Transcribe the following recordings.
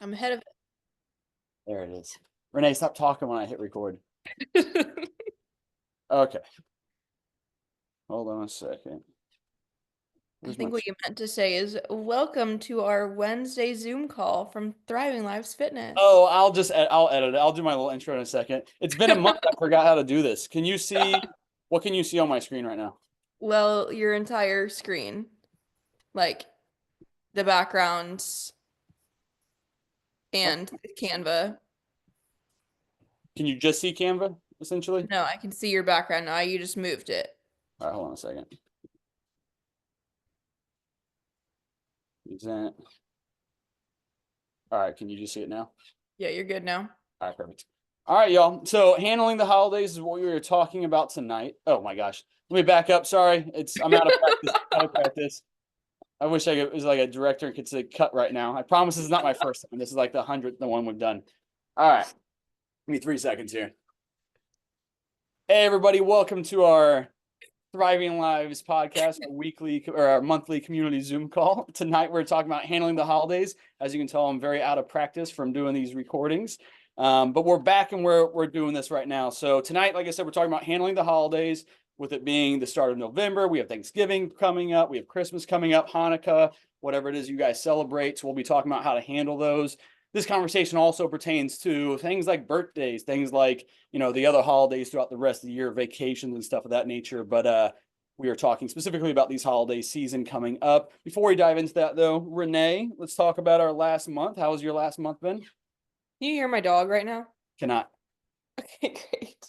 I'm ahead of There it is. Renae, stop talking when I hit record. it. Okay. Hold on a second. I Where's my think what you meant to say is welcome to our Wednesday Zoom call from Thriving Lives Fitness. Oh, I'll edit it. I'll do my little intro in a second. It's been a month. I forgot how to do this. Can you see what can you see on my screen right now? Well, your entire screen, like the backgrounds Oh, and Canva. can you just see Canva, essentially? No, I can see your background now. You just moved it. All right, hold on a second. Present. All right, can you just see it now? Yeah, you're good now. All right, perfect. All right, y'all. So handling the holidays is what we were talking about tonight. Oh my gosh. Let me back up. Sorry. I'm out of practice. Out of practice. I wish I was like a director and could say cut right now. I promise this is not my first time. This is like the 100th the one we've done. All right. Give me 3 seconds here. Hey everybody, welcome to our Thriving Lives podcast, our weekly or our monthly community Zoom call. Tonight we're talking about handling the holidays. As you can tell, I'm very out of practice from doing these recordings. But we're back and we're doing this right now. So tonight, like I said, we're talking about handling the holidays, with it being the start of November. We have Thanksgiving coming up. We have Christmas coming up, Hanukkah, whatever it is you guys celebrate. So we'll be talking about how to handle those. This conversation also pertains to things like birthdays, things like, the other holidays throughout the rest of the year, vacations and stuff of that nature. But we are talking specifically about these holiday season coming up. Before we dive into that, though, Renae, let's talk about our last month. How has your last month been? Can you hear my dog right now? Cannot. Okay, great.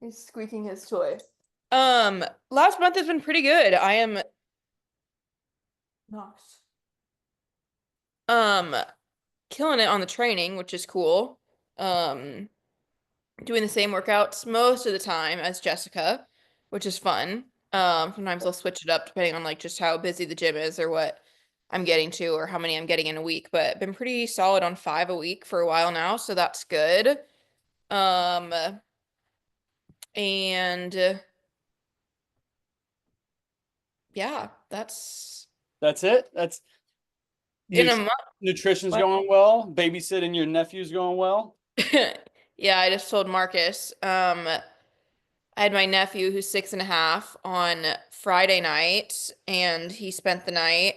He's squeaking his toy. Last month has been pretty good. I am Knox. Um, killing it on the training, which is cool. Um, doing the same workouts most of the time as Jessica, which is fun. Sometimes I'll switch it up depending on like just how busy the gym is or what I'm getting to or how many I'm getting in a week, but been pretty solid on 5 a week for a while now, so that's good. Um, and yeah, that's That's it. That's in a nu- month. nutrition's What? going well. Babysitting your nephew's going well. Yeah, I just told Marcus. I had my nephew who's 6.5 on Friday night, and he spent the night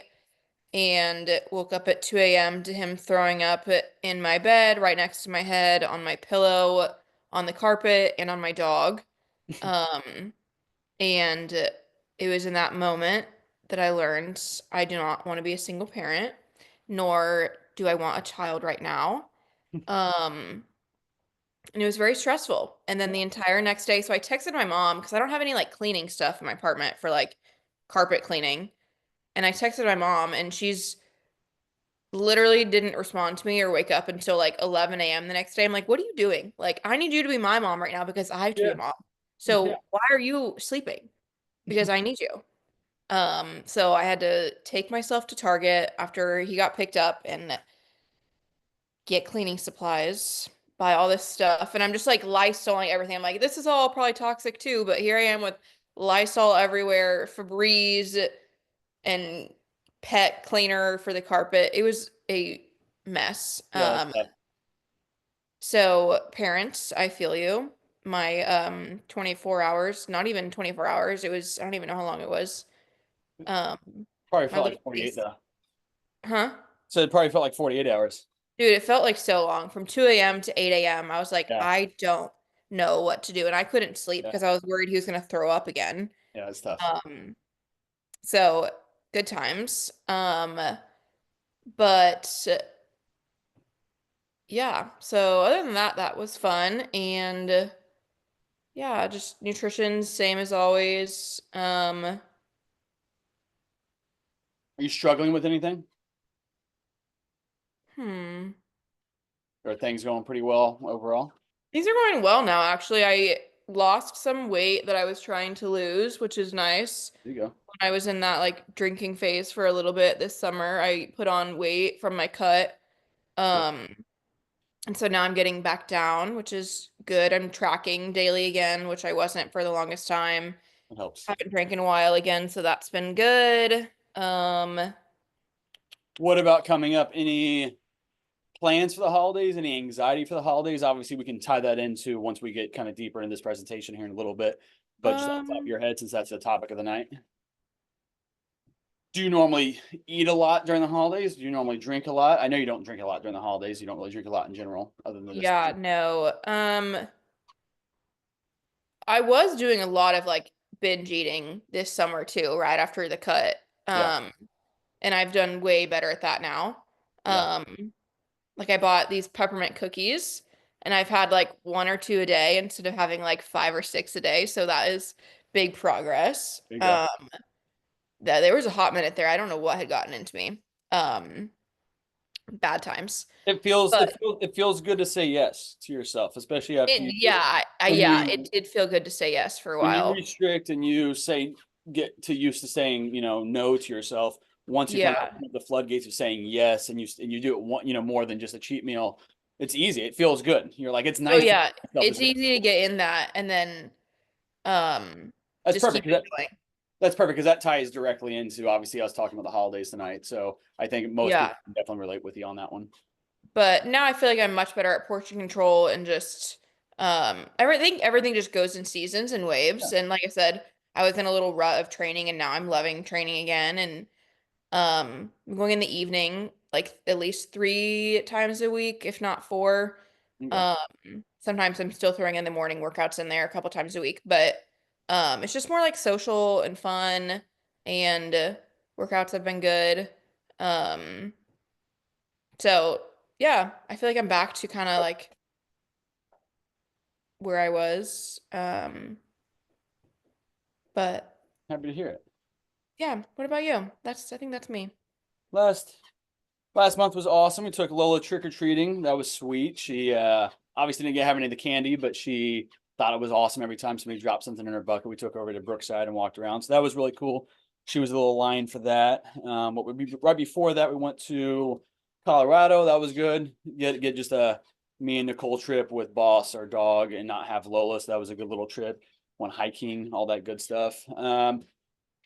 and woke up at 2 a.m. to him throwing up in my bed, right next to my head, on my pillow, on the carpet, and on my dog. Um, and it was in that moment that I learned I do not want to be a single parent, nor do I want a child right now. Um, and it was very stressful. And then the entire next day, so I texted my mom because I don't have any like cleaning stuff in my apartment for like carpet cleaning. And I texted my mom, and she's literally didn't respond to me or wake up until like 11 a.m. the next day. I'm like, what are you doing? Like, I need you to be my mom right now because I have to be a Yeah. mom. Yeah. So why are you sleeping? Because I need you. So I had to take myself to Target after he got picked up and get cleaning supplies, buy all this stuff. And I'm just like Lysoling everything. I'm like, this is all probably toxic too, but here I am with Lysol everywhere, Febreze and pet cleaner for the carpet. It was a mess. Yeah, that's tough. So parents, I feel you. My 24 hours, not even 24 hours. It was, I don't even know how long it was. Um Probably my felt little like 48 face. though. Huh? So it probably felt like 48 hours. Dude, it felt like so long. From 2 a.m. to 8 a.m. I was like, Yeah. I don't know what to do. And I couldn't sleep Yeah. because I was worried he was gonna throw up again. Yeah, it's tough. Um, so good times. But yeah, so other than that, that was fun. And yeah, just nutrition, same as always. Are you struggling with anything? Hmm. Or are things going pretty well overall? These are going well now, actually. I lost some weight that I was trying to lose, which is nice. There you go. When I was in that like drinking phase for a little bit this summer, I put on weight from my cut. Good. Um, and so now I'm getting back down, which is good. I'm tracking daily again, which I wasn't for the longest time. It helps. Haven't drank in a while again, so that's been good. Um, What about coming up? Any plans for the holidays, any anxiety for the holidays? Obviously, we can tie that into once we get kind of deeper in this presentation here in a little bit. But just off the top of Um, your head, since that's the topic of the night, do you normally eat a lot during the holidays? Do you normally drink a lot? I know you don't drink a lot during the holidays. You don't really drink a lot in general, other than this. yeah, no. I was doing a lot of like binge eating this summer too, right after the cut. Yeah, Um, and I've done way better at that now. yeah. Like I bought these peppermint cookies and I've had like one or two a day instead of having like five or six a day. So that is big progress. There you go. That there was a hot minute there. I don't know what had gotten into me. Um, Bad times. But It feels good to say yes to yourself, especially after yeah, when yeah, you it did feel good to say yes for a when you while. restrict and you say get to used to saying no to yourself. Once you kind of Yeah. open up the floodgates of saying yes, and you do it one more than just a cheat meal, it's easy. It feels good. You're like it's Oh nice to yeah, yourself. it's easy to get in that and then um That's just perfect. keep it going. That's perfect because that ties directly into obviously us talking about the holidays tonight. So I think most Yeah. people can definitely relate with you on that one. But now I feel like I'm much better at portion control and just everything just goes in seasons and Yeah. waves. And like I said, I was in a little rut of training and now I'm loving training again. And I'm going in the evening, like at least 3 times a week, if not four. Okay. Sometimes I'm still throwing in the morning workouts in there a couple times a week, but it's just more like social and fun and workouts have been good. Um, so yeah, I feel like I'm back to kind of like where I was. But Happy to hear it. yeah, what about you? I think that's me. Last Last month was awesome. We took Lola trick or treating. That was sweet. She obviously didn't have any of the candy, but she thought it was awesome every time somebody dropped something in her bucket. We took her over to Brookside and walked around. So that was really cool. She was a little line for that. What would be right before that, we went to Colorado. That was good. Get just a me and Nicole trip with Boss, our dog, and not have Lola. So that was a good little trip. Went hiking, all that good stuff.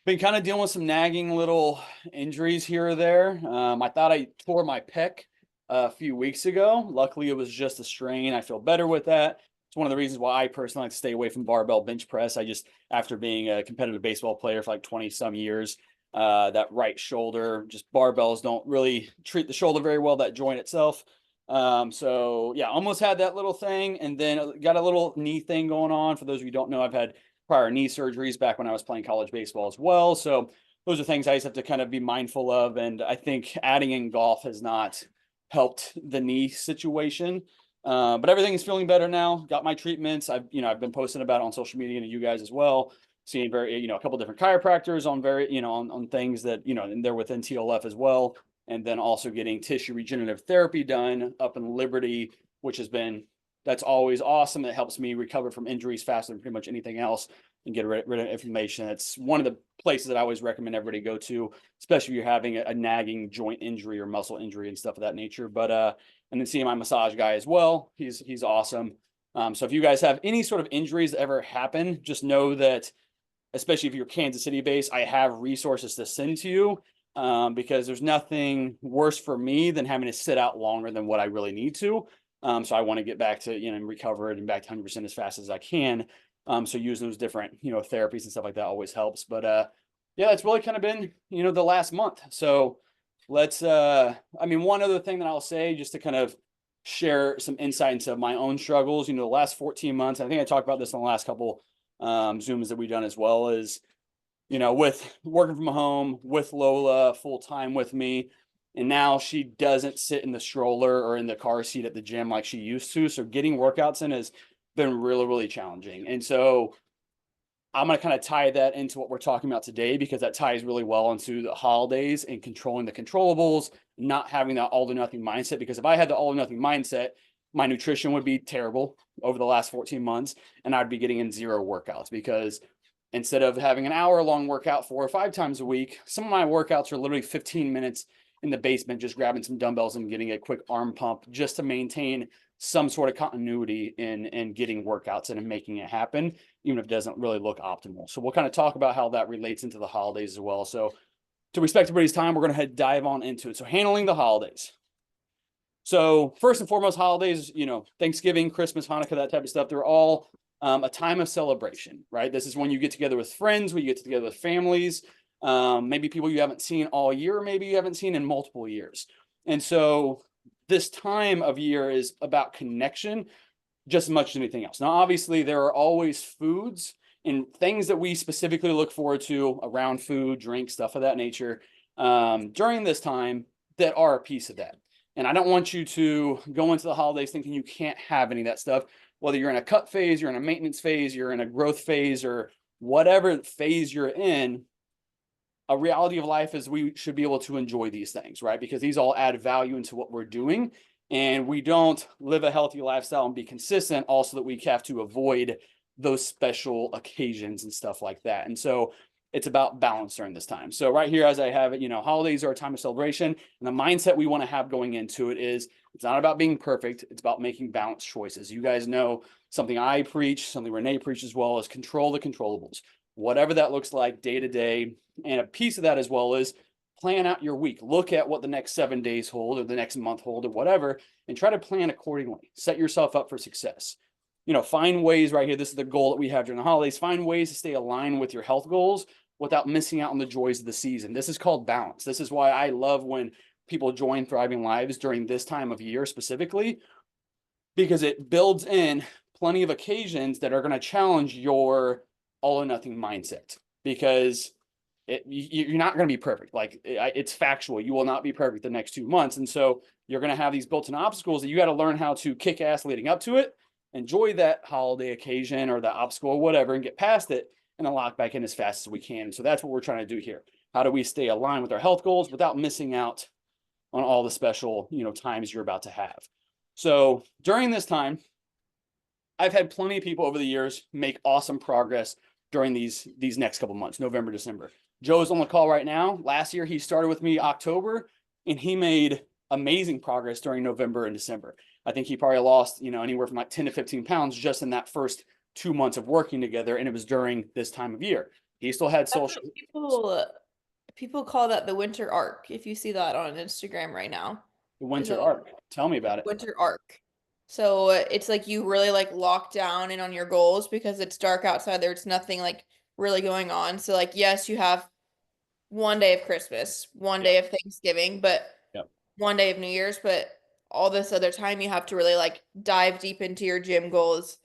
Been kind of dealing with some nagging little injuries here or there. I thought I tore my pec a few weeks ago. Luckily, it was just a strain. I feel better with that. It's one of the reasons why I personally like to stay away from barbell bench press. I just, after being a competitive baseball player for like 20 some years, that right shoulder, just barbells don't really treat the shoulder very well, that joint itself. So yeah, almost had that little thing, and then got a little knee thing going on. For those of you who don't know, I've had prior knee surgeries back when I was playing college baseball as well. So those are things I just have to kind of be mindful of. And I think adding in golf has not helped the knee situation. But everything is feeling better now. Got my treatments. I've been posting about it on social media to you guys as well. Seeing a couple different chiropractors on on things that, and they're within TLF as well. And then also getting tissue regenerative therapy done up in Liberty, which has been that's always awesome. It helps me recover from injuries faster than pretty much anything else and get rid of inflammation. It's one of the places that I always recommend everybody go to, especially if you're having a nagging joint injury or muscle injury and stuff of that nature. But and then seeing my massage guy as well. He's awesome. So if you guys have any sort of injuries that ever happen, just know that, especially if you're Kansas City based, I have resources to send to you. Because there's nothing worse for me than having to sit out longer than what I really need to. So I want to get back to, and recover it and back to 100% as fast as I can. So using those different, therapies and stuff like that always helps. But yeah, that's really kind of been, the last month. So let's, one other thing that I'll say just to kind of share some insight into my own struggles, the last 14 months, I think I talked about this in the last couple Zooms that we've done as well, is with working from home with Lola full time with me. And now she doesn't sit in the stroller or in the car seat at the gym like she used to. So getting workouts in has been really, really challenging. And so I'm going to kind of tie that into what we're talking about today, because that ties really well into the holidays and controlling the controllables, not having that all or nothing mindset. Because if I had the all or nothing mindset, my nutrition would be terrible over the last 14 months and I'd be getting in zero workouts, because instead of having an hour-long workout 4 or 5 times a week, some of my workouts are literally 15 minutes in the basement, just grabbing some dumbbells and getting a quick arm pump just to maintain some sort of continuity in getting workouts and making it happen, even if it doesn't really look optimal. So we'll kind of talk about how that relates into the holidays as well. So to respect everybody's time, we're going to dive on into it. So handling the holidays. So first and foremost, holidays, Thanksgiving, Christmas, Hanukkah, that type of stuff, they're all a time of celebration, right? This is when you get together with friends, when you get together with families, maybe people you haven't seen all year, maybe you haven't seen in multiple years. And so this time of year is about connection just as much as anything else. Now, obviously, there are always foods and things that we specifically look forward to around food, drink, stuff of that nature during this time that are a piece of that. And I don't want you to go into the holidays thinking you can't have any of that stuff, whether you're in a cut phase, you're in a maintenance phase, you're in a growth phase, or whatever phase you're in. A reality of life is we should be able to enjoy these things, right? Because these all add value into what we're doing. And we don't live a healthy lifestyle and be consistent, also that we have to avoid those special occasions and stuff like that. And so it's about balance during this time. So right here, as I have it, holidays are a time of celebration. And the mindset we want to have going into it is it's not about being perfect. It's about making balanced choices. You guys know something I preach, something Renae preaches as well, is control the controllables, whatever that looks like day to day. And a piece of that as well is plan out your week. Look at what the next 7 days hold or the next month hold or whatever, and try to plan accordingly. Set yourself up for success. Find ways right here. This is the goal that we have during the holidays. Find ways to stay aligned with your health goals without missing out on the joys of the season. This is called balance. This is why I love when people join Thriving Lives during this time of year specifically, because it builds in plenty of occasions that are going to challenge your all or nothing mindset, because you're not going to be perfect. Like it's factual. You will not be perfect the next 2 months. And so you're going to have these built-in obstacles that you got to learn how to kick ass leading up to it, enjoy that holiday occasion or the obstacle or whatever, and get past it and then lock back in as fast as we can. And so that's what we're trying to do here. How do we stay aligned with our health goals without missing out on all the special, times you're about to have? So during this time, I've had plenty of people over the years make awesome progress during these next couple months, November, December. Joe's on the call right now. Last year, he started with me October, and he made amazing progress during November and December. I think he probably lost, anywhere from like 10 to 15 pounds just in that first 2 months of working together, and it was during this time of year. He still had That's social. what people call that the winter arc. If you see that on Instagram right now, The is winter a arc. Tell me about it. winter arc. So it's like you really like lock down in on your goals because it's dark outside. There's nothing like really going on. So like yes, you have one day of Christmas, one Yep. day of Thanksgiving, but Yep. one day of New Year's, but all this other time you have to really like dive deep into your gym goals,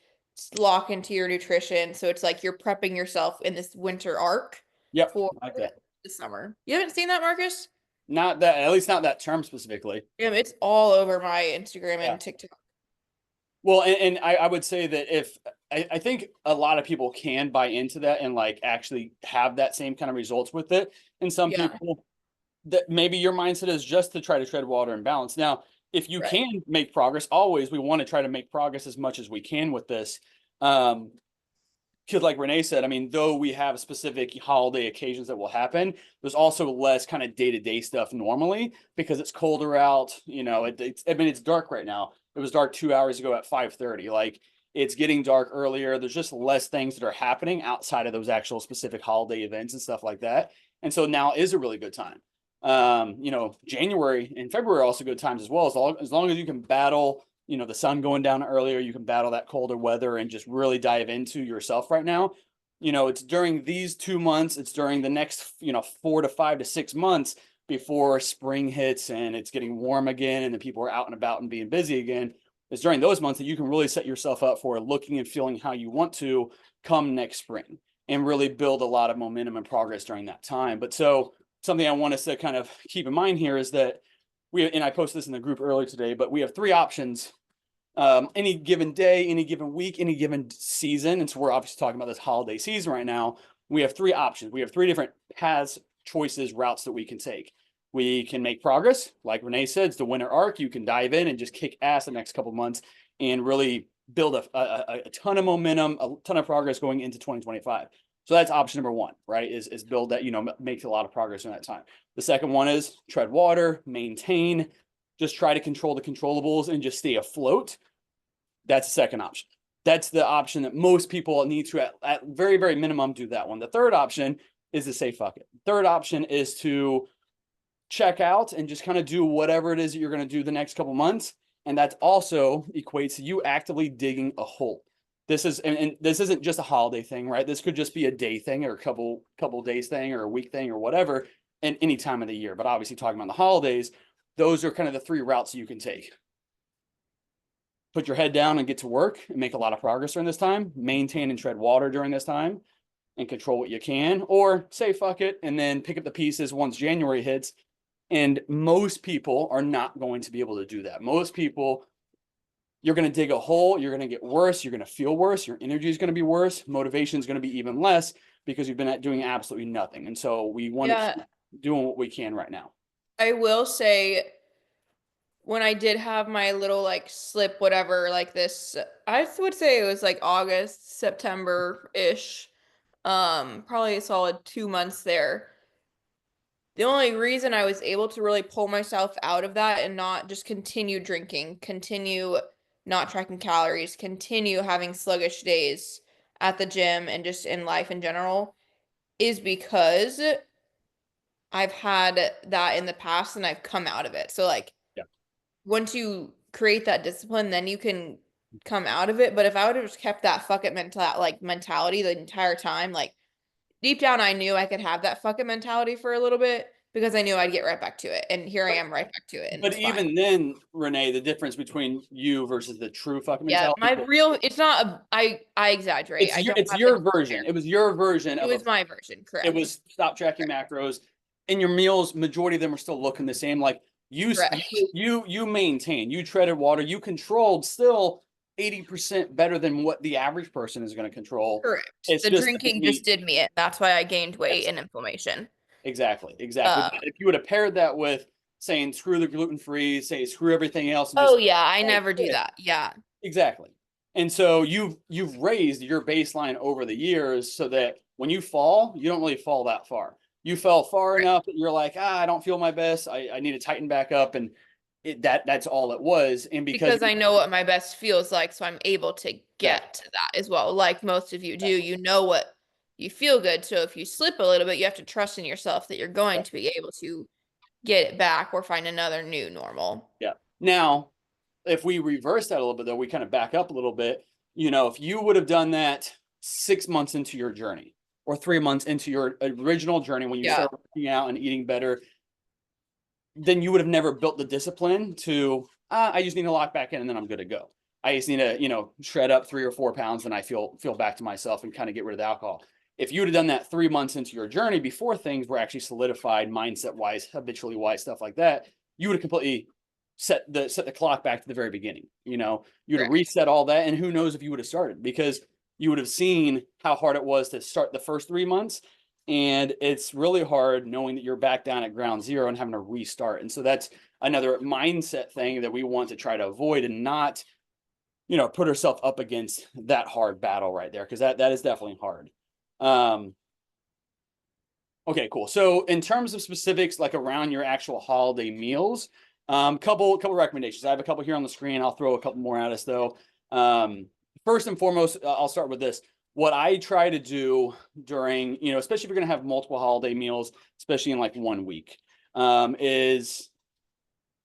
lock into your nutrition. So it's like you're prepping yourself in this winter arc Yep. for Like that. the summer. You haven't seen that, Marcus? Not that, at least not that term specifically. Yeah, it's all over my Instagram Yeah. and TikTok. Well, and I would say that if I think a lot of people can buy into that and like actually have that same kind of results with it. And some Yeah, people that maybe your mindset is just to try to tread water and balance. Now, if you right. can make progress, always we want to try to make progress as much as we can with this. Um, because like Renae said, I mean, though we have specific holiday occasions that will happen, there's also less kind of day-to-day stuff normally because it's colder out. It's dark right now. It was dark 2 hours ago at 5:30. Like it's getting dark earlier. There's just less things that are happening outside of those actual specific holiday events and stuff like that. And so now is a really good time. January and February are also good times as well. As long as you can battle the sun going down earlier, you can battle that colder weather and just really dive into yourself right now. It's during these 2 months, it's during the next, 4 to 5 to 6 months before spring hits and it's getting warm again and the people are out and about and being busy again. It's during those months that you can really set yourself up for looking and feeling how you want to come next spring and really build a lot of momentum and progress during that time. But so something I want us to kind of keep in mind here is that and I posted this in the group earlier today, but we have three options any given day, any given week, any given season. And so we're obviously talking about this holiday season right now. We have three options. We have three different paths, choices, routes that we can take. We can make progress. Like Renae said, it's the winter arc. You can dive in and just kick ass the next couple of months and really build a ton of momentum, a ton of progress going into 2025. So that's option number one, right? Is build that, make a lot of progress in that time. The second one is tread water, maintain, just try to control the controllables and just stay afloat. That's the second option. That's the option that most people need to, at very, very minimum, do that one. The third option is to say, fuck it. Third option is to check out and just kind of do whatever it is that you're going to do the next couple months. And that also equates to you actively digging a hole. This is, and this isn't just a holiday thing, right? This could just be a day thing or a couple days thing or a week thing or whatever, and any time of the year. But obviously, talking about the holidays, those are kind of the three routes you can take. Put your head down and get to work and make a lot of progress during this time. Maintain and tread water during this time and control what you can, or say fuck it and then pick up the pieces once January hits. And most people are not going to be able to do that. Most people, you're going to dig a hole, you're going to get worse, you're going to feel worse, your energy is going to be worse, motivation is going to be even less because you've been doing absolutely nothing. And so we want to Yeah, keep doing what we can right now. I will say when I did have my little like slip, whatever, like this, I would say it was like August, September-ish. Probably a solid 2 months there. The only reason I was able to really pull myself out of that and not just continue drinking, continue not tracking calories, continue having sluggish days at the gym and just in life in general is because I've had that in the past and I've come out of it. So like Yeah. once you create that discipline, then you can come out of it. But if I would have just kept that fuck it mentality the entire time, like deep down I knew I could have that fuck it mentality for a little bit because I knew I'd get right back to it. And here I am right back to it and But it's fine. even then, Renae, the difference between you versus the true fucking Yeah, mentality, my real it's not a I exaggerate. I don't it's have the your full version. hair. It was your version It of a was my version, it correct. was stop tracking macros, and your meals, majority of them were still looking the same. Like Correct. you maintain, you treaded water, you controlled still 80% better than what the average person is going to control. Correct. It's The just drinking just me. did me it. That's why I gained weight Yes, and inflammation. exactly. Um, But if you would have paired that with saying screw the gluten free, say screw everything else, and oh just yeah, I call it never do quits. that. Yeah, Exactly. And so you've raised your baseline over the years so that when you fall, you don't really fall that far. You fell far right. enough that you're like, I don't feel my best. I need to tighten back up. And that's all it was. And because Because I know what my best feels like, so I'm able to exactly, get to that as well. Like most of you do, you know what you feel good. So if you slip a little bit, you have to trust in yourself that you're going yeah, to be able to get it back or find another new normal. yeah. Now, if we reverse that a little bit, though, we kind of back up a little bit. If you would have done that 6 months into your journey or 3 months into your original journey when you Yeah, started working out and eating better, then you would have never built the discipline to I just need to lock back in and then I'm good to go. I just need to, shred up 3 or 4 pounds and I feel back to myself and kind of get rid of the alcohol. If you would have done that 3 months into your journey before things were actually solidified, mindset wise, habitually wise, stuff like that, you would have completely set the clock back to the very beginning. You'd have correct. reset all that, and who knows if you would have started because you would have seen how hard it was to start the first 3 months, and it's really hard knowing that you're back down at ground zero and having to restart. And so that's another mindset thing that we want to try to avoid and not, put ourselves up against that hard battle right there because that is definitely hard. Um, okay, cool. So in terms of specifics, like around your actual holiday meals, couple recommendations. I have a couple here on the screen. I'll throw a couple more at us though. Um, First and foremost, I'll start with this. What I try to do during, especially if you're going to have multiple holiday meals, especially in like one week, is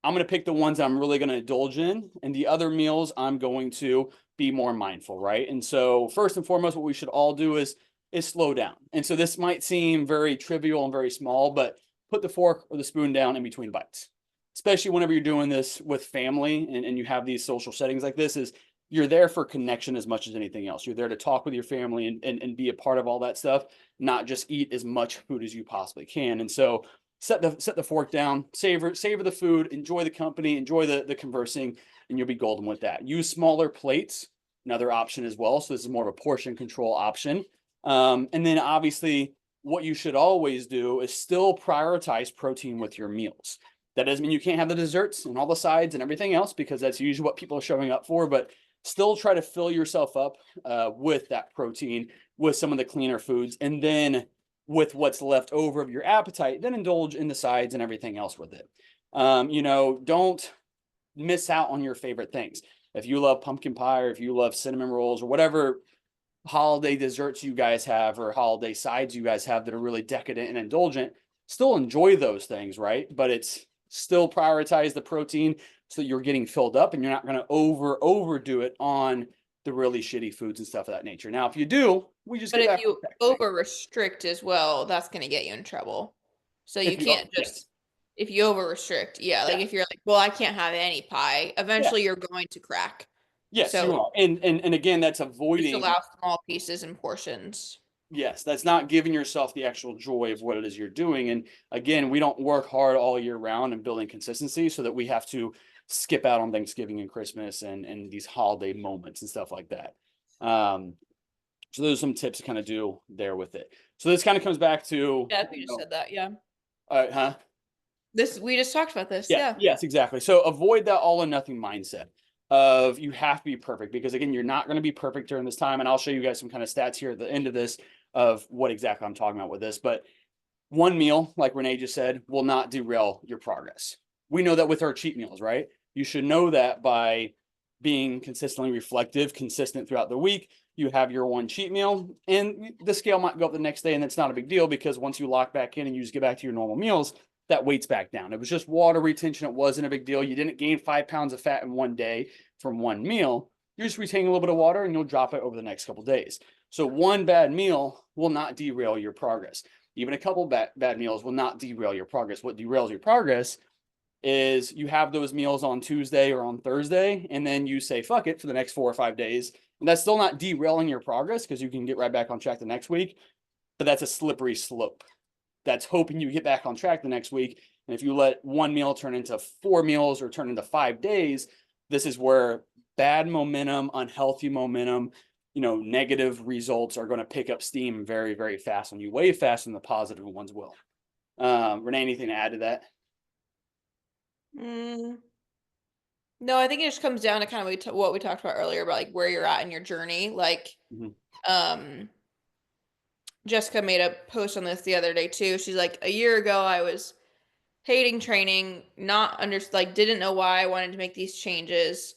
I'm going to pick the ones I'm really going to indulge in, and the other meals I'm going to be more mindful, right? And so, first and foremost, what we should all do is slow down. And so, this might seem very trivial and very small, but put the fork or the spoon down in between bites, especially whenever you're doing this with family and you have these social settings like this. Is you're there for connection as much as anything else. You're there to talk with your family and be a part of all that stuff, not just eat as much food as you possibly can. And so set the fork down, savor the food, enjoy the company, enjoy the conversing, and you'll be golden with that. Use smaller plates, another option as well. So this is more of a portion control option. And then obviously, what you should always do is still prioritize protein with your meals. That doesn't mean you can't have the desserts and all the sides and everything else because that's usually what people are showing up for. But still try to fill yourself up with that protein with some of the cleaner foods, and then with what's left over of your appetite, then indulge in the sides and everything else with it. Don't miss out on your favorite things. If you love pumpkin pie or if you love cinnamon rolls or whatever holiday desserts you guys have or holiday sides you guys have that are really decadent and indulgent, still enjoy those things, right? But it's still prioritize the protein so that you're getting filled up and you're not going to overdo it on the really shitty foods and stuff of that nature. Now, if you do, we just But get if back on you track. over restrict as well, that's going to get you in trouble. So you If you, can't yes, just, if you over restrict, yeah, like yeah, if you're like, well, I can't have any pie, yeah, eventually you're going to crack. yes, you So are. And again, that's just avoiding. allow small pieces and portions. Yes, that's not giving yourself the actual joy of what it is you're doing. And again, we don't work hard all year round and building consistency so that we have to skip out on Thanksgiving and Christmas and these holiday moments and stuff like that. Um, so those are some tips to kind of do there with it. So this kind of comes back to, Yeah, we just said that. Yeah. huh? This, we just talked about this. Yeah, Yeah. yes, exactly. So avoid that all or nothing mindset of you have to be perfect because again, you're not going to be perfect during this time. And I'll show you guys some kind of stats here at the end of this of what exactly I'm talking about with this. But one meal, like Renae just said, will not derail your progress. We know that with our cheat meals, right? You should know that by being consistently reflective, consistent throughout the week. You have your one cheat meal, and the scale might go up the next day, and that's not a big deal because once you lock back in and you just get back to your normal meals, that weight's back down. It was just water retention. It wasn't a big deal. You didn't gain 5 pounds of fat in one day from one meal. You're just retaining a little bit of water, and you'll drop it over the next couple of days. So one bad meal will not derail your progress. Even a couple bad meals will not derail your progress. What derails your progress is you have those meals on Tuesday or on Thursday, and then you say, fuck it for the next 4 or 5 days. And that's still not derailing your progress because you can get right back on track the next week. But that's a slippery slope. That's hoping you get back on track the next week. And if you let one meal turn into 4 meals or turn into 5 days, this is where bad momentum, unhealthy momentum, negative results are going to pick up steam very, very fast on you, way faster than the positive ones will. Renae, anything to add to that? Mm, no, I think it just comes down to kind of what we talked about earlier about like where you're at in your journey. Like, Mhm. um, Jessica made a post on this the other day too. She's like, a year ago, I was hating training, not under like didn't know why I wanted to make these changes,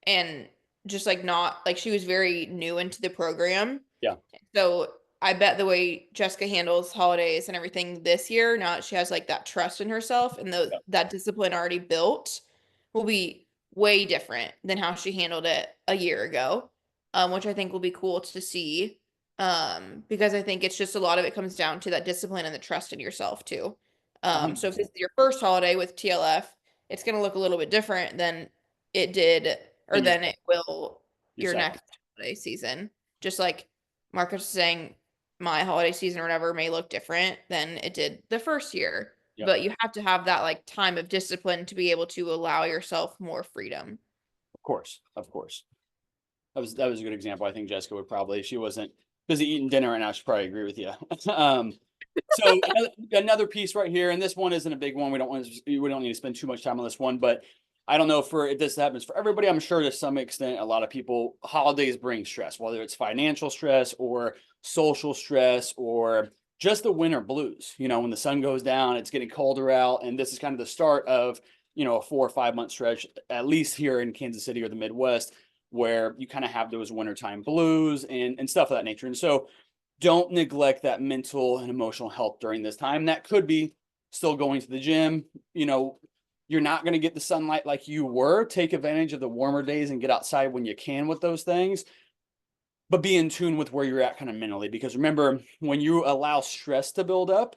and just like not like she was very new into the program. Yeah. So I bet the way Jessica handles holidays and everything this year, now that she has like that trust in herself and Yeah. that discipline already built, will be way different than how she handled it a year ago. Which I think will be cool to see. Because I think it's just a lot of it comes down to that discipline and the trust in yourself too. So if this 100%. is your first holiday with TLF, it's gonna look a little bit different than it did or Then than it will your your second. next holiday season. Just like Marcus was saying, my holiday season or whatever may look different than it did the first year. Yep. But you have to have that like time of discipline to be able to allow yourself more freedom. Of course. Of course. That was a good example. I think Jessica would probably, if she wasn't busy eating dinner right now, she'd probably agree with you. So another piece right here, and this one isn't a big one. We don't need to spend too much time on this one, but I don't know if this happens for everybody. I'm sure to some extent, a lot of people, holidays bring stress, whether it's financial stress or social stress or just the winter blues. When the sun goes down, it's getting colder out, and this is kind of the start of a 4 or 5 month stretch, at least here in Kansas City or the Midwest, where you kind of have those wintertime blues and stuff of that nature. And so don't neglect that mental and emotional health during this time. That could be still going to the gym. You're not going to get the sunlight like you were. Take advantage of the warmer days and get outside when you can with those things. But be in tune with where you're at kind of mentally. Because remember, when you allow stress to build up,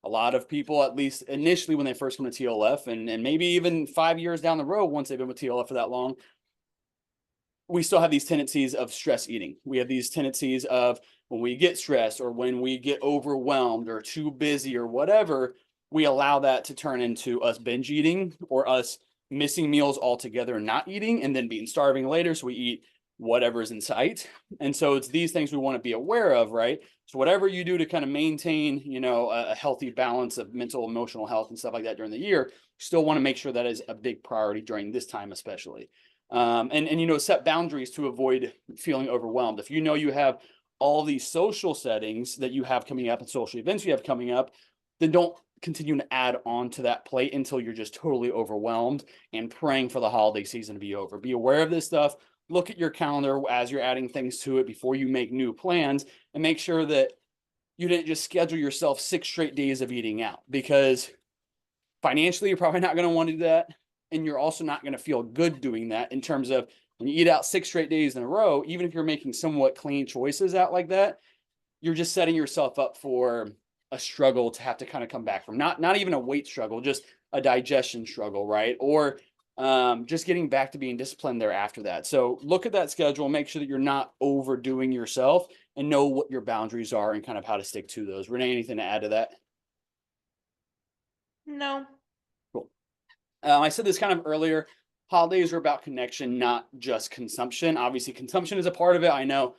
a lot of people, at least initially when they first come to TLF, and maybe even 5 years down the road, once they've been with TLF for that long, we still have these tendencies of stress eating. We have these tendencies of when we get stressed or when we get overwhelmed or too busy or whatever, we allow that to turn into us binge eating or us missing meals altogether and not eating and then being starving later. So we eat whatever's in sight. And so it's these things we want to be aware of, right? So whatever you do to kind of maintain, a healthy balance of mental, emotional health and stuff like that during the year, still want to make sure that is a big priority during this time, especially. And set boundaries to avoid feeling overwhelmed. If you have all these social settings that you have coming up and social events you have coming up, then don't continue to add on to that plate until you're just totally overwhelmed and praying for the holiday season to be over. Be aware of this stuff. Look at your calendar as you're adding things to it before you make new plans and make sure that you didn't just schedule yourself 6 straight days of eating out, because financially, you're probably not going to want to do that. And you're also not going to feel good doing that, in terms of when you eat out 6 straight days in a row, even if you're making somewhat clean choices out like that, you're just setting yourself up for a struggle to have to kind of come back from. Not even a weight struggle, just a digestion struggle, right? Or just getting back to being disciplined there after that. So look at that schedule, make sure that you're not overdoing yourself, and know what your boundaries are and kind of how to stick to those. Renae, anything to add to that? No. Cool. I said this kind of earlier. Holidays are about connection, not just consumption. Obviously, consumption is a part of it. I know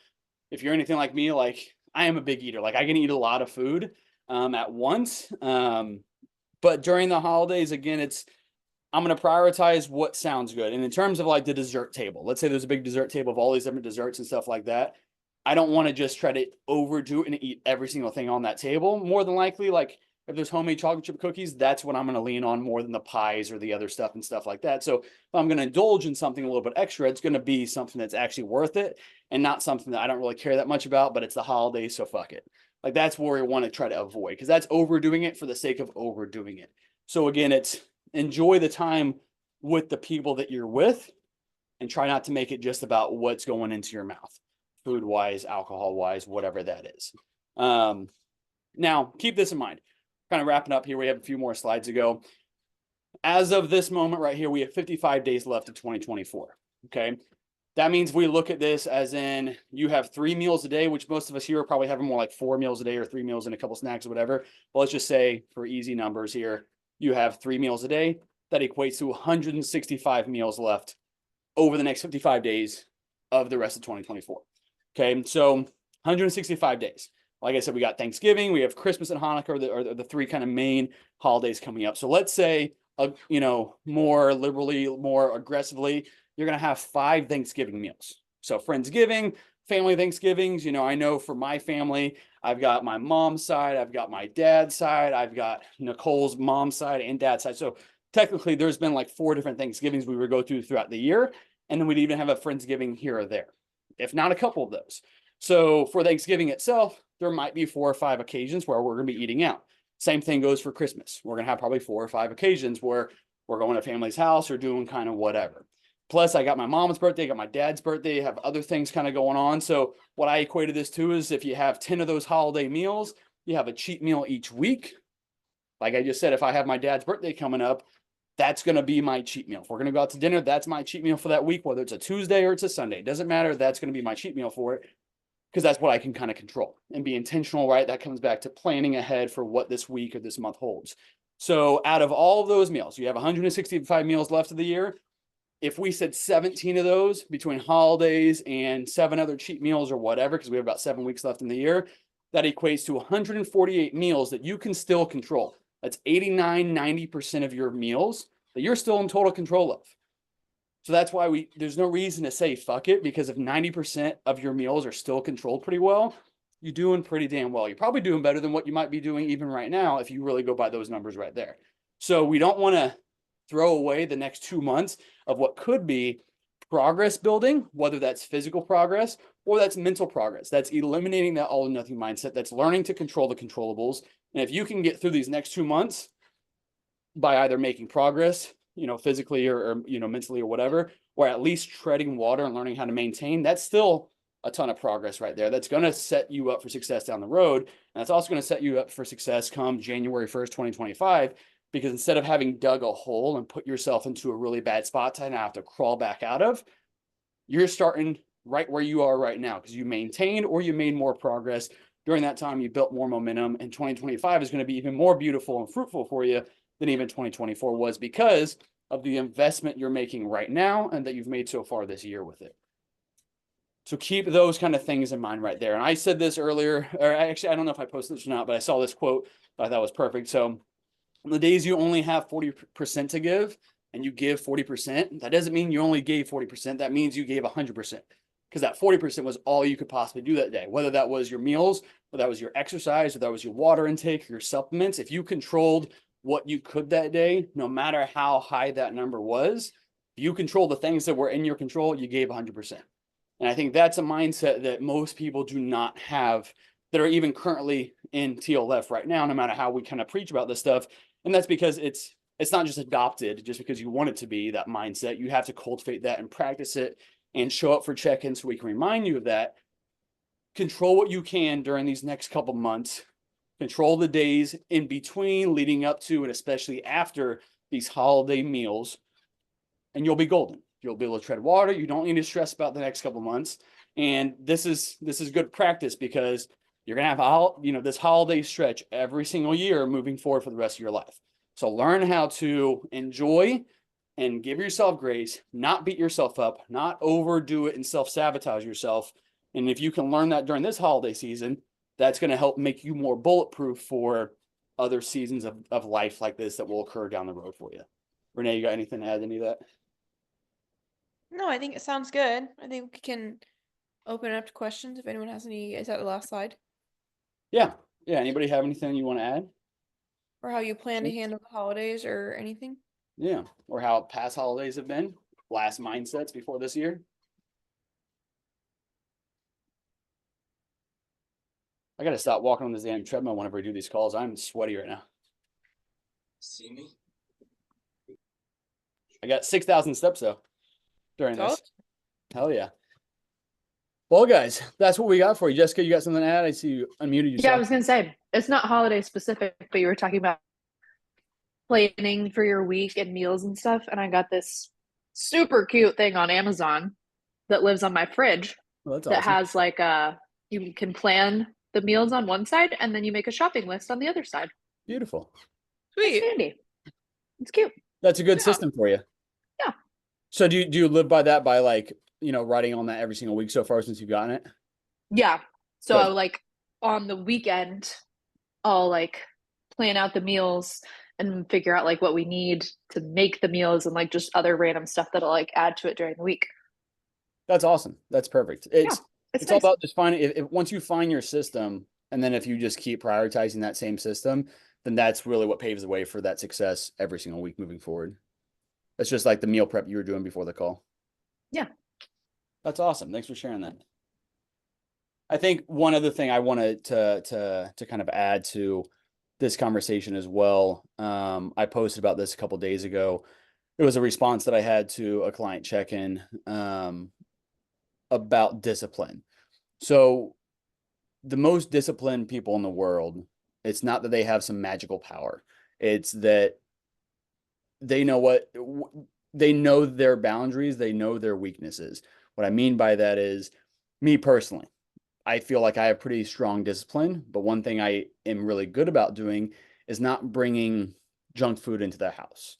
if you're anything like me, like I am a big eater. Like I can eat a lot of food at once. But during the holidays, again, I'm going to prioritize what sounds good. And in terms of like the dessert table, let's say there's a big dessert table of all these different desserts and stuff like that. I don't want to just try to overdo it and eat every single thing on that table. More than likely, like if there's homemade chocolate chip cookies, that's what I'm going to lean on more than the pies or the other stuff and stuff like that. So if I'm going to indulge in something a little bit extra, it's going to be something that's actually worth it, and not something that I don't really care that much about, but it's the holidays, so fuck it. Like that's where we want to try to avoid, because that's overdoing it for the sake of overdoing it. So again, it's enjoy the time with the people that you're with, and try not to make it just about what's going into your mouth, food wise, alcohol wise, whatever that is. Now, keep this in mind. Kind of wrapping up here, we have a few more slides to go. As of this moment right here, we have 55 days left of 2024. Okay. That means we look at this as in you have 3 meals a day, which most of us here are probably having more like 4 meals a day or 3 meals and a couple snacks or whatever. But let's just say for easy numbers here, you have 3 meals a day. That equates to 165 meals left over the next 55 days of the rest of 2024. Okay. So 165 days. Like I said, we got Thanksgiving, we have Christmas and Hanukkah are the 3 kind of main holidays coming up. So let's say, more liberally, more aggressively, you're going to have 5 Thanksgiving meals. So Friendsgiving, family Thanksgivings. I know for my family, I've got my mom's side, I've got my dad's side, I've got Nicole's mom's side and dad's side. So technically, there's been like 4 different Thanksgivings we would go through throughout the year. And then we'd even have a Friendsgiving here or there, if not a couple of those. So for Thanksgiving itself, there might be 4 or 5 occasions where we're going to be eating out. Same thing goes for Christmas. We're going to have probably 4 or 5 occasions where we're going to family's house or doing kind of whatever. Plus, I got my mom's birthday, got my dad's birthday, have other things kind of going on. So what I equated this to is if you have 10 of those holiday meals, you have a cheat meal each week. Like I just said, if I have my dad's birthday coming up, that's going to be my cheat meal. If we're going to go out to dinner, that's my cheat meal for that week, whether it's a Tuesday or it's a Sunday. It doesn't matter. That's going to be my cheat meal for it, because that's what I can kind of control and be intentional, right? That comes back to planning ahead for what this week or this month holds. So out of all of those meals, you have 165 meals left of the year. If we said 17 of those between holidays and 7 other cheat meals or whatever, because we have about 7 weeks left in the year, that equates to 148 meals that you can still control. That's 89, 90% of your meals that you're still in total control of. So that's why there's no reason to say fuck it, because if 90% of your meals are still controlled pretty well, you're doing pretty damn well. You're probably doing better than what you might be doing even right now if you really go by those numbers right there. So we don't want to throw away the next 2 months of what could be progress building, whether that's physical progress or that's mental progress. That's eliminating that all or nothing mindset. That's learning to control the controllables. And if you can get through these next 2 months by either making progress, physically or mentally or whatever, or at least treading water and learning how to maintain, that's still a ton of progress right there. That's going to set you up for success down the road. And that's also going to set you up for success come January 1st, 2025, because instead of having dug a hole and put yourself into a really bad spot to have to crawl back out of, you're starting right where you are right now because you maintained or you made more progress. During that time, you built more momentum, and 2025 is going to be even more beautiful and fruitful for you than even 2024 was, because of the investment you're making right now and that you've made so far this year with it. So keep those kind of things in mind right there. And I said this earlier, or actually, I don't know if I posted this or not, but I saw this quote that I thought was perfect. So on the days you only have 40% to give and you give 40%, that doesn't mean you only gave 40%. That means you gave 100%, because that 40% was all you could possibly do that day, whether that was your meals, whether that was your exercise, or that was your water intake, your supplements. If you controlled what you could that day, no matter how high that number was, if you control the things that were in your control, you gave 100%. And I think that's a mindset that most people do not have that are even currently in TLF right now, no matter how we kind of preach about this stuff. And that's because it's not just adopted just because you want it to be that mindset. You have to cultivate that and practice it and show up for check-ins so we can remind you of that. Control what you can during these next couple months. Control the days in between, leading up to and especially after these holiday meals, and you'll be golden. You'll be able to tread water. You don't need to stress about the next couple months. And this is good practice because you're gonna have this holiday stretch every single year moving forward for the rest of your life. So learn how to enjoy and give yourself grace, not beat yourself up, not overdo it and self-sabotage yourself. And if you can learn that during this holiday season, that's going to help make you more bulletproof for other seasons of life like this that will occur down the road for you. Renae, you got anything to add to any of that? No, I think it sounds good. I think we can open it up to questions if anyone has any. Is that the last slide? Yeah. Yeah. Anybody have anything you want to add? Or how you plan to handle the holidays or anything? Yeah. Or how past holidays have been, last mindsets before this year. I got to stop walking on this damn treadmill whenever I do these calls. I'm sweaty right now. See me? I got 6,000 steps though during So, this. Hell yeah. Well, guys, that's what we got for you. Jessica, you got something to add? I see you unmuted yourself. Yeah, I was gonna say it's not holiday specific, but you were talking about planning for your week and meals and stuff, and I got this super cute thing on Amazon that lives on my fridge Well, that's that awesome. has you can plan the meals on one side and then you make a shopping list on the other side. Beautiful. It's sweet. handy. It's cute. That's a good Yeah. system for you. Yeah. So do you live by that by writing on that every single week so far since you've gotten it? Yeah. So Good. like on the weekend, I'll like plan out the meals and figure out like what we need to make the meals and like just other random stuff that'll like add to it during the week. That's awesome. That's perfect. It's It's all nice. about just finding if once you find your system, and then if you just keep prioritizing that same system, then that's really what paves the way for that success every single week moving forward. It's just like the meal prep you were doing before the call. Yeah. That's awesome. Thanks for sharing that. I think one other thing I wanted to kind of add to this conversation as well. I posted about this a couple days ago. It was a response that I had to a client check-in about discipline. So the most disciplined people in the world, it's not that they have some magical power. It's that they know their boundaries, they know their weaknesses. What I mean by that is me personally. I feel like I have pretty strong discipline, but one thing I am really good about doing is not bringing junk food into the house.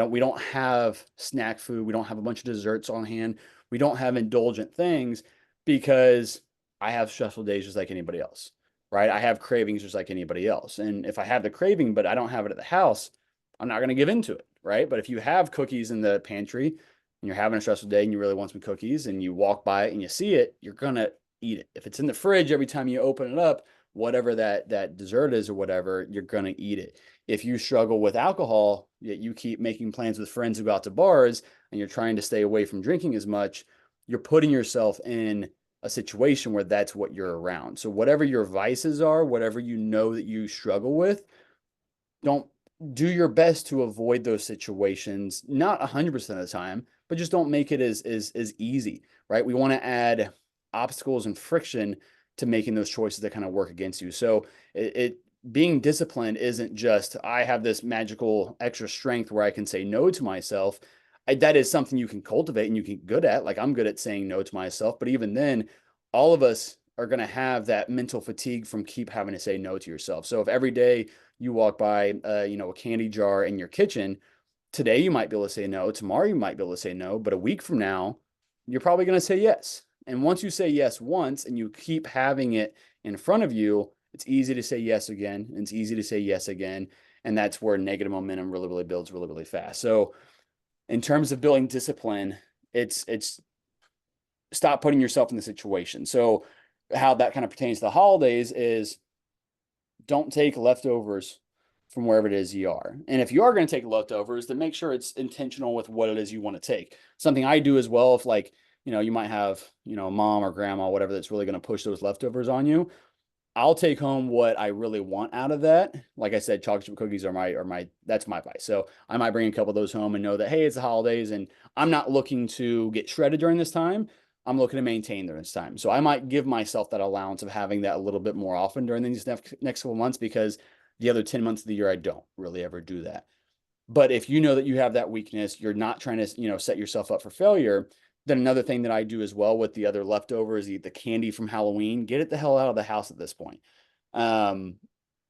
We don't have snack food. We don't have a bunch of desserts on hand. We don't have indulgent things because I have stressful days just like anybody else, right? I have cravings just like anybody else. And if I have the craving, but I don't have it at the house, I'm not going to give into it, right? But if you have cookies in the pantry and you're having a stressful day and you really want some cookies and you walk by it and you see it, you're going to eat it. If it's in the fridge, every time you open it up, whatever that dessert is or whatever, you're going to eat it. If you struggle with alcohol, yet you keep making plans with friends who go out to bars and you're trying to stay away from drinking as much, you're putting yourself in a situation where that's what you're around. So whatever your vices are, whatever you know that you struggle with, don't do your best to avoid those situations, not 100% of the time, but just don't make it as easy, right? We want to add obstacles and friction to making those choices that kind of work against you. So it being disciplined isn't just I have this magical extra strength where I can say no to myself. That is something you can cultivate and you can get good at. Like I'm good at saying no to myself, but even then, all of us are going to have that mental fatigue from keep having to say no to yourself. So if every day you walk by, a candy jar in your kitchen, today you might be able to say no. Tomorrow you might be able to say no, but a week from now, you're probably going to say yes. And once you say yes once and you keep having it in front of you, it's easy to say yes again. And it's easy to say yes again. And that's where negative momentum really, really builds really, really fast. So in terms of building discipline, it's stop putting yourself in the situation. So how that kind of pertains to the holidays is don't take leftovers from wherever it is you are. And if you are going to take leftovers, then make sure it's intentional with what it is you want to take. Something I do as well, if you might have, a mom or grandma, whatever, that's really going to push those leftovers on you. I'll take home what I really want out of that. Like I said, chocolate chip cookies are my that's my vice. So I might bring a couple of those home and know that, hey, it's the holidays and I'm not looking to get shredded during this time. I'm looking to maintain during this time. So I might give myself that allowance of having that a little bit more often during these next couple months, because the other 10 months of the year, I don't really ever do that. But if you know that you have that weakness, you're not trying to, set yourself up for failure. Then another thing that I do as well with the other leftovers, the candy from Halloween, get it the hell out of the house at this point. Um,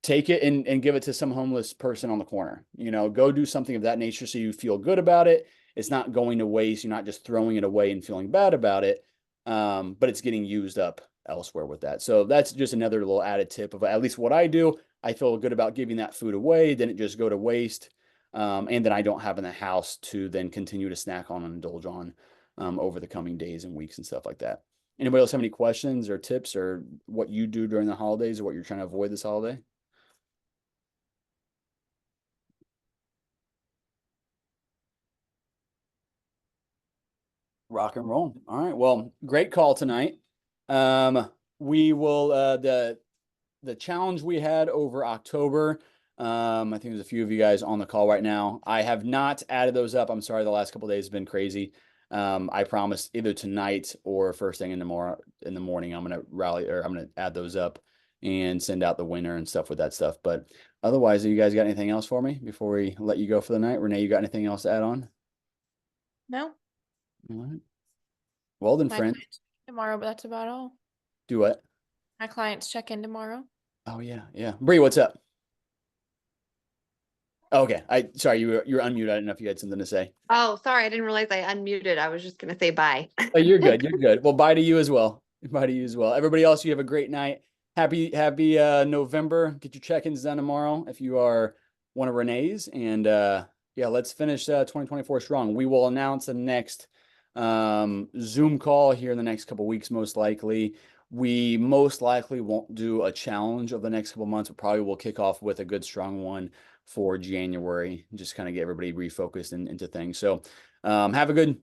Take it and give it to some homeless person on the corner. Go do something of that nature so you feel good about it. It's not going to waste. You're not just throwing it away and feeling bad about it, but it's getting used up elsewhere with that. So that's just another little added tip of at least what I do. I feel good about giving that food away. Didn't just go to waste. And then I don't have in the house to then continue to snack on and indulge on over the coming days and weeks and stuff like that. Anybody else have any questions or tips or what you do during the holidays or what you're trying to avoid this holiday? Rock and roll. All right. Well, great call tonight. We will the challenge we had over October. I think there's a few of you guys on the call right now. I have not added those up. I'm sorry, the last couple days have been crazy. I promise either tonight or first thing in the morning, I'm gonna rally or I'm gonna add those up and send out the winner and stuff with that stuff. But otherwise, have you guys got anything else for me before we let you go for the night? Renae, you got anything else to add on? No. All right. Well then, My friend. clients tomorrow, but that's about all. Do what? My clients check in tomorrow. Oh yeah, yeah. Bree, what's up? Okay, sorry, you're unmuted. I didn't know if you had something to say. Oh, sorry, I didn't realize I unmuted. I was just gonna say bye. Oh, you're good. You're good. Well, bye to you as well. Bye to you as well. Everybody else, you have a great night. Happy November. Get your check-ins done tomorrow if you are one of Renee's. And yeah, let's finish 2024 strong. We will announce the next Zoom call here in the next couple weeks, most likely. We most likely won't do a challenge of the next couple months, but probably we'll kick off with a good strong one for January, just kind of get everybody refocused into things. So have a good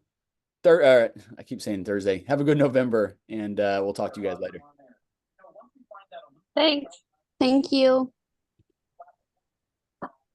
I keep saying Thursday. Have a good November, and we'll talk to you guys later. Thanks. Thank you.